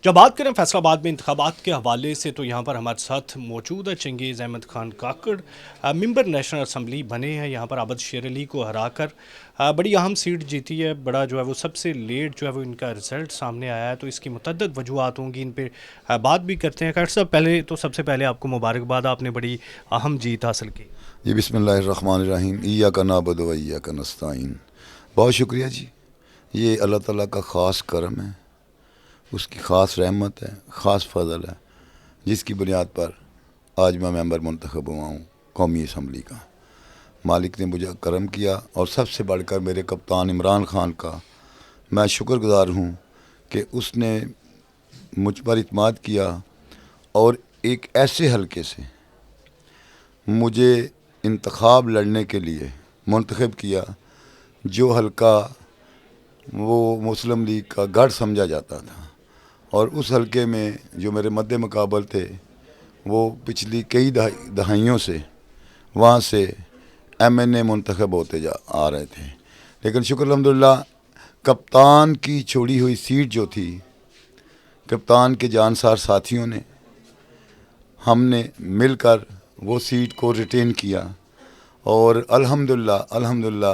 جب بات کریں فیصلہ آباد میں انتخابات کے حوالے سے تو یہاں پر ہمارے ساتھ موجود ہے چنگیز احمد خان کاکڑ، ممبر نیشنل اسمبلی بنے ہیں یہاں پر عابد شیر علی کو ہرا کر، بڑی اہم سیٹ جیتی ہے، بڑا جو ہے وہ سب سے لیٹ جو ہے وہ ان کا رزلٹ سامنے آیا ہے، تو اس کی متعدد وجوہات ہوں گی، ان پہ بات بھی کرتے ہیں۔ کاکڑ صاحب پہلے تو سب سے پہلے آپ کو مبارکباد، آپ نے بڑی اہم جیت حاصل کی۔ جی بسم اللہ الرحمن الرحیم، ایاک نعبد و ایاک نستعین۔ بہت شکریہ جی، یہ اللہ تعالیٰ کا خاص کرم ہے، اس کی خاص رحمت ہے، خاص فضل ہے، جس کی بنیاد پر آج میں ممبر منتخب ہوا ہوں قومی اسمبلی کا۔ مالک نے مجھے کرم کیا، اور سب سے بڑھ کر میرے کپتان عمران خان کا میں شکر گزار ہوں کہ اس نے مجھ پر اعتماد کیا اور ایک ایسے حلقے سے مجھے انتخاب لڑنے کے لیے منتخب کیا جو حلقہ وہ مسلم لیگ کا گڑھ سمجھا جاتا تھا، اور اس حلقے میں جو میرے مد مقابل تھے وہ پچھلی کئی دہائیوں سے وہاں سے ایم این اے منتخب ہوتے آ رہے تھے، لیکن شکر الحمدللہ کپتان کی چھوڑی ہوئی سیٹ جو تھی، کپتان کے جانسار ساتھیوں نے، ہم نے مل کر وہ سیٹ کو ریٹین کیا، اور الحمدللہ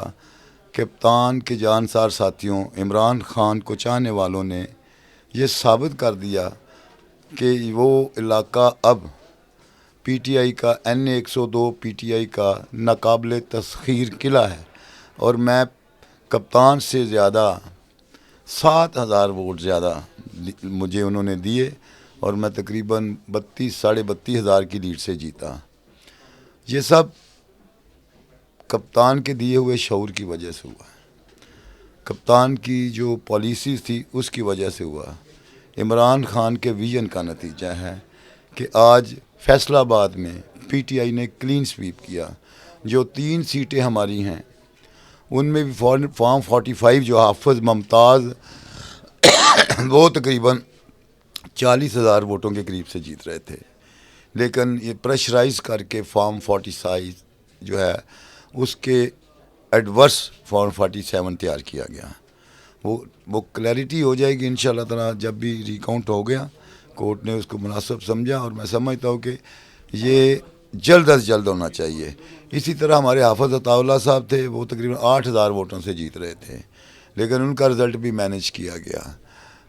کپتان کے جانسار ساتھیوں، عمران خان کو چاہنے والوں نے یہ ثابت کر دیا کہ وہ علاقہ اب پی ٹی آئی کا N102 پی ٹی آئی کا ناقابل تسخیر قلعہ ہے، اور میں کپتان سے زیادہ 7,000 ووٹ زیادہ مجھے انہوں نے دیے، اور میں تقریباً 32-32,500 کی لیڈ سے جیتا۔ یہ سب کپتان کے دیے ہوئے شعور کی وجہ سے ہوا، کپتان کی جو پالیسیز تھی اس کی وجہ سے ہوا، عمران خان کے ویژن کا نتیجہ ہے کہ آج فیصلہ آباد میں پی ٹی آئی نے کلین سویپ کیا۔ جو 3 سیٹیں ہماری ہیں ان میں بھی فارم 45 جو حافظ ممتاز وہ تقریباً 40,000 ووٹوں کے قریب سے جیت رہے تھے، لیکن یہ پریشرائز کر کے فارم 46 جو ہے اس کے ایڈورس فارم 47 تیار کیا گیا۔ وہ کلیئرٹی ہو جائے گی انشاءاللہ تعالیٰ جب بھی ریکاؤنٹ ہو گیا، کورٹ نے اس کو مناسب سمجھا، اور میں سمجھتا ہوں کہ یہ جلد از جلد ہونا چاہیے۔ اسی طرح ہمارے حافظ عطا اللہ صاحب تھے، وہ تقریباً 8,000 ووٹوں سے جیت رہے تھے، لیکن ان کا رزلٹ بھی مینیج کیا گیا۔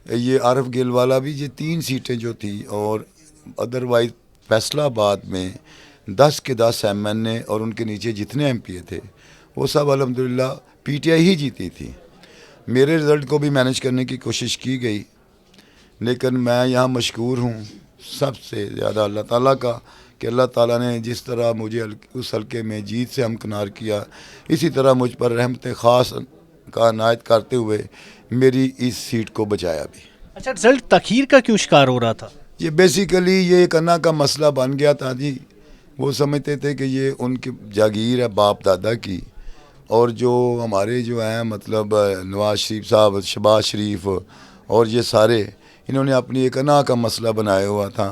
یہ عارف گیل والا بھی، یہ 3 سیٹیں جو تھیں، اور ادروائز فیصلہ آباد میں 10 کے 10 ایم این اے اور ان کے نیچے جتنے ایم پی اے تھے وہ سب الحمدللہ پی ٹی آئی ہی جیتی تھی۔ میرے رزلٹ کو بھی مینیج کرنے کی کوشش کی گئی، لیکن میں یہاں مشکور ہوں سب سے زیادہ اللہ تعالیٰ کا کہ اللہ تعالیٰ نے جس طرح مجھے اس حلقے میں جیت سے ہمکنار کیا، اسی طرح مجھ پر رحمت خاص کا عنایت کرتے ہوئے میری اس سیٹ کو بچایا بھی۔ اچھا، رزلٹ تاخیر کا کیوں شکار ہو رہا تھا؟ یہ بیسیکلی یہ ایک انا کا مسئلہ بن گیا تھا جی، وہ سمجھتے تھے کہ یہ ان کی جاگیر ہے باپ دادا کی، اور جو ہمارے جو ہیں مطلب نواز شریف صاحب، شہباز شریف اور یہ سارے، انہوں نے اپنی ایک انا کا مسئلہ بنایا ہوا تھا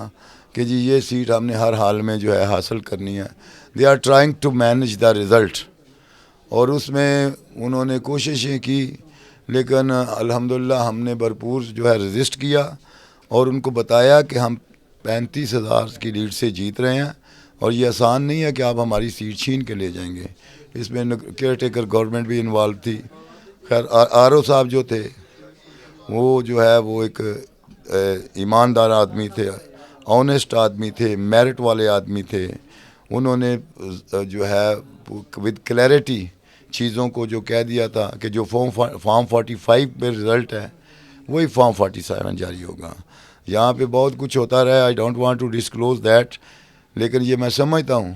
کہ جی یہ سیٹ ہم نے ہر حال میں جو ہے حاصل کرنی ہے۔ They are trying to manage the result, اور اس میں انہوں نے کوششیں کی، لیکن الحمدللہ ہم نے بھرپور جو ہے رزسٹ کیا، اور ان کو بتایا کہ ہم 35,000 کی لیڈ سے جیت رہے ہیں، اور یہ آسان نہیں ہے کہ آپ ہماری سیٹ چھین کے لے جائیں گے۔ اس میں کیئر ٹیکر گورنمنٹ بھی انوالو تھی۔ خیر آر او صاحب جو تھے وہ جو ہے وہ ایک ایماندار آدمی تھے، آنیسٹ آدمی تھے، میرٹ والے آدمی تھے۔ انہوں نے جو ہے ود کلیئرٹی چیزوں کو جو کہہ دیا تھا کہ جو فارم 45 پہ رزلٹ ہے وہی فارم 47 جاری ہوگا۔ یہاں پہ بہت کچھ ہوتا رہا ہے، I don't want to disclose that, لیکن یہ میں سمجھتا ہوں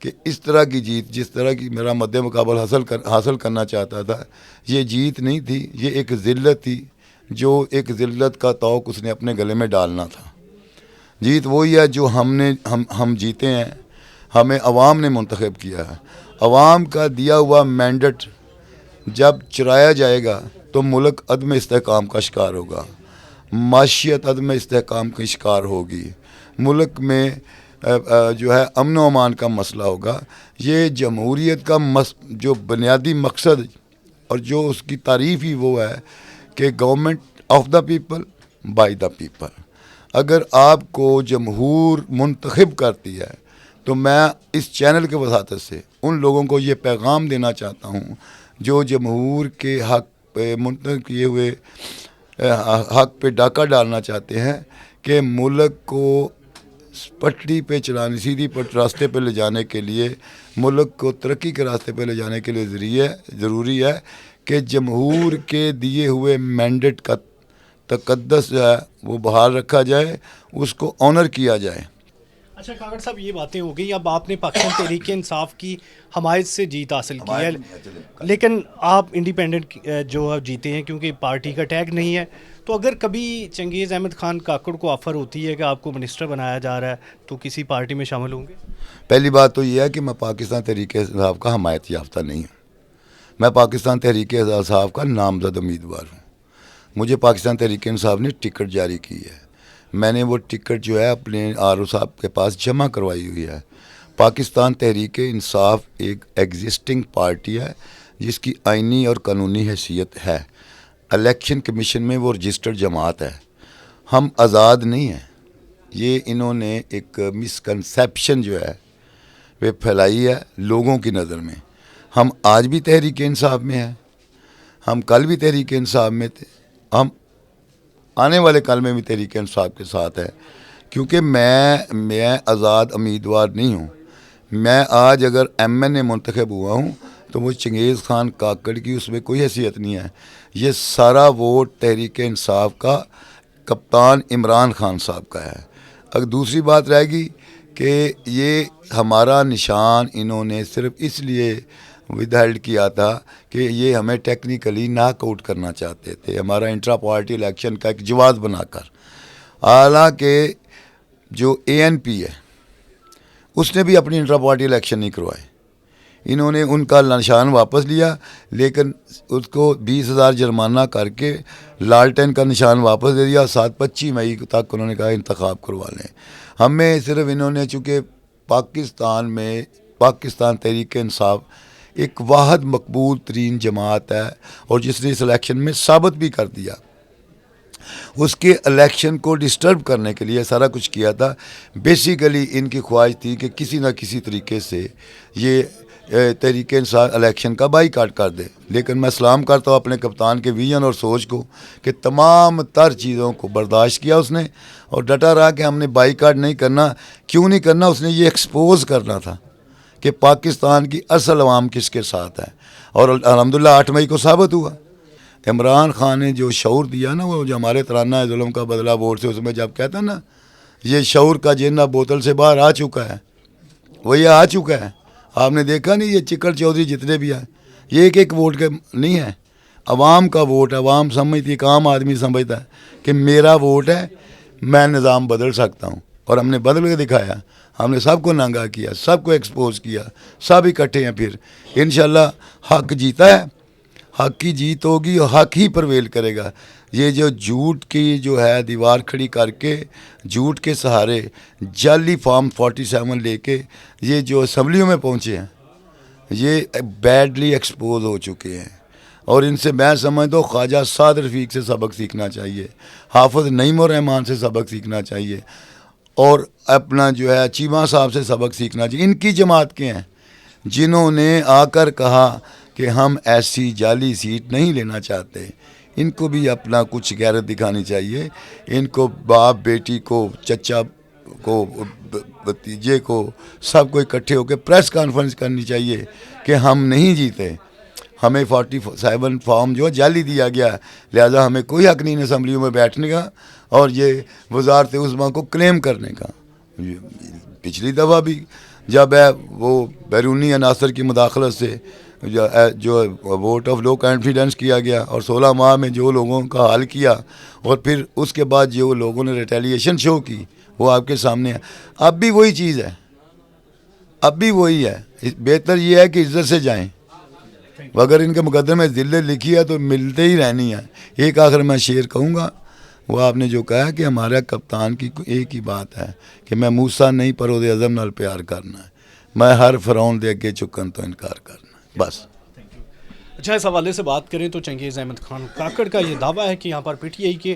کہ اس طرح کی جیت جس طرح کی میرا مد مقابل حاصل کرنا چاہتا تھا، یہ جیت نہیں تھی، یہ ایک ذلت تھی، جو ایک ذلت کا توق اس نے اپنے گلے میں ڈالنا تھا۔ جیت وہی ہے جو ہم جیتے ہیں، ہمیں عوام نے منتخب کیا ہے۔ عوام کا دیا ہوا مینڈیٹ جب چرایا جائے گا تو ملک عدم استحکام کا شکار ہوگا، معاشیت عدم استحکام کا شکار ہوگی، ملک میں جو ہے امن و امان کا مسئلہ ہوگا۔ یہ جمہوریت کا جو بنیادی مقصد اور جو اس کی تعریف ہی وہ ہے کہ government of the people by the people. اگر آپ کو جمہور منتخب کرتی ہے تو میں اس چینل کے وساطت سے ان لوگوں کو یہ پیغام دینا چاہتا ہوں جو جمہور کے حق پہ منتخب کیے ہوئے حق پہ ڈاکہ ڈالنا چاہتے ہیں کہ ملک کو پٹری پہ چلانے، سیدھی راستے پہ لے جانے کے لیے، ملک کو ترقی کے راستے پہ لے جانے کے لیے ضروری ہے کہ جمہور کے دیے ہوئے مینڈیٹ کا تقدس جو ہے وہ بحال رکھا جائے، اس کو آنر کیا جائے. اچھا کاکڑ صاحب، یہ باتیں ہو گئی. اب آپ نے پاکستان تحریک انصاف کی حمایت سے جیت حاصل کی ہے، لیکن آپ انڈیپینڈنٹ جو جیتے ہیں کیونکہ پارٹی کا ٹیگ نہیں ہے. تو اگر کبھی چنگیز احمد خان کاکڑ کو آفر ہوتی ہے کہ آپ کو منسٹر بنایا جا رہا ہے تو کسی پارٹی میں شامل ہوں گے؟ پہلی بات تو یہ ہے کہ میں پاکستان تحریک انصاف کا حمایت یافتہ نہیں ہوں. میں پاکستان تحریک انصاف کا نامزد امیدوار ہوں. مجھے پاکستان تحریک انصاف نے ٹکٹ جاری کی ہے. میں نے وہ ٹکٹ جو ہے اپنے RO صاحب کے پاس جمع کروائی ہوئی ہے. پاکستان تحریک انصاف ایک ایگزسٹنگ پارٹی ہے جس کی آئینی اور قانونی حیثیت ہے. الیکشن کمیشن میں وہ رجسٹرڈ جماعت ہے. ہم آزاد نہیں ہیں. یہ انہوں نے ایک مسکنسیپشن جو ہے وہ پھیلائی ہے لوگوں کی نظر میں. ہم آج بھی تحریک انصاف میں ہیں، ہم کل بھی تحریک انصاف میں تھے، ہم آنے والے کل میں بھی تحریک انصاف کے ساتھ ہے. کیونکہ میں آزاد امیدوار نہیں ہوں. میں آج اگر MNA منتخب ہوا ہوں تو وہ چنگیز خان کاکڑ کی اس میں کوئی حیثیت نہیں ہے. یہ سارا ووٹ تحریک انصاف کا کپتان عمران خان صاحب کا ہے. اگر دوسری بات رہے گی کہ یہ ہمارا نشان انہوں نے صرف اس لیے ودہیلڈ کیا تھا کہ یہ ہمیں ٹیکنیکلی ناک آؤٹ کرنا چاہتے تھے، ہمارا انٹرا پارٹی الیکشن کا ایک جواز بنا کر. حالانکہ جو ANP ہے اس نے بھی اپنی انٹرا پارٹی الیکشن نہیں کروائے. انہوں نے ان کا نشان واپس لیا، لیکن اس کو 20,000 جرمانہ کر کے لالٹین کا نشان واپس دے دیا. 25 مئی تک انہوں نے کہا انتخاب کروا لیں. ہمیں صرف انہوں نے، چونکہ پاکستان میں پاکستان تحریک انصاف ایک واحد مقبول ترین جماعت ہے اور جس نے اس الیکشن میں ثابت بھی کر دیا، اس کے الیکشن کو ڈسٹرب کرنے کے لیے سارا کچھ کیا تھا. بیسیکلی ان کی خواہش تھی کہ کسی نہ کسی طریقے سے یہ تحریک انصاف الیکشن کا بائی کاٹ کر دے. لیکن میں سلام کرتا ہوں اپنے کپتان کے ویژن اور سوچ کو کہ تمام تر چیزوں کو برداشت کیا اس نے اور ڈٹا رہا کہ ہم نے بائی کاٹ نہیں کرنا. کیوں نہیں کرنا؟ اس نے یہ ایکسپوز کرنا تھا کہ پاکستان کی اصل عوام کس کے ساتھ ہے، اور الحمدللہ 8 مئی کو ثابت ہوا. عمران خان نے جو شعور دیا نا، وہ جو ہمارے ترانہ ہے ظلم کا بدلہ ووٹ سے، اس میں جب کہتا نا یہ شعور کا جن اب بوتل سے باہر آ چکا ہے، وہ یہ آ چکا ہے. آپ نے دیکھا نہیں، یہ چکر چودھری جتنے بھی ہیں یہ ایک ووٹ کے نہیں ہے، عوام کا ووٹ ہے. عوام سمجھتی ہے، ایک عام آدمی سمجھتا ہے کہ میرا ووٹ ہے، میں نظام بدل سکتا ہوں، اور ہم نے بدل کے دکھایا. ہم نے سب کو ننگا کیا، سب کو ایکسپوز کیا، سب اکٹھے ہیں. پھر انشاءاللہ حق جیتا ہے، حق کی جیت ہوگی اور حق ہی پرویل کرے گا. یہ جو جھوٹ کی جو ہے دیوار کھڑی کر کے جھوٹ کے سہارے جعلی فارم 47 لے کے یہ جو اسمبلیوں میں پہنچے ہیں، یہ بیڈلی ایکسپوز ہو چکے ہیں. اور ان سے میں سمجھتا ہوں خواجہ سعد رفیق سے سبق سیکھنا چاہیے، حافظ نعیم الرحمان سے سبق سیکھنا چاہیے، اور اپنا جو ہے چیمہ صاحب سے سبق سیکھنا چاہیے. ان کی جماعت کے ہیں جنہوں نے آ کر کہا کہ ہم ایسی جعلی سیٹ نہیں لینا چاہتے. ان کو بھی اپنا کچھ غیرت دکھانی چاہیے. ان کو باپ بیٹی کو، چچا کو، بھتیجے کو، سب کو اکٹھے ہو کے پریس کانفرنس کرنی چاہیے کہ ہم نہیں جیتے، ہمیں 47 فارم جو ہے جعلی دیا گیا ہے، لہذا ہمیں کوئی حق نہیں اسمبلیوں میں بیٹھنے کا اور یہ وزارت عظمیٰ کو کلیم کرنے کا. پچھلی دفعہ بھی جب ہے وہ بیرونی عناصر کی مداخلت سے جو ووٹ آف لو کانفیڈنس کیا گیا اور 16 ماہ میں جو لوگوں کا حال کیا، اور پھر اس کے بعد جو لوگوں نے ریٹیلیشن شو کی، وہ آپ کے سامنے ہے. اب بھی وہی چیز ہے، اب بھی وہی ہے. بہتر یہ ہے کہ عزت سے جائیں. اگر ان کے مقدمے میں ذلت لکھی ہے تو ملتے ہی رہنی ہے. ایک آخر میں شعر کہوں گا، وہ آپ نے جو کہا کہ ہمارا کپتان کی ایک ہی بات ہے کہ میں موسیٰ نہیں پرود اعظم نال پیار کرنا ہے، میں ہر فرعون دے اگے چکن تو انکار کرنا ہے. بس. اچھا، اس حوالے سے بات کریں تو چنگیز احمد خان کاکڑ کا یہ دعویٰ ہے کہ یہاں پر PTI کے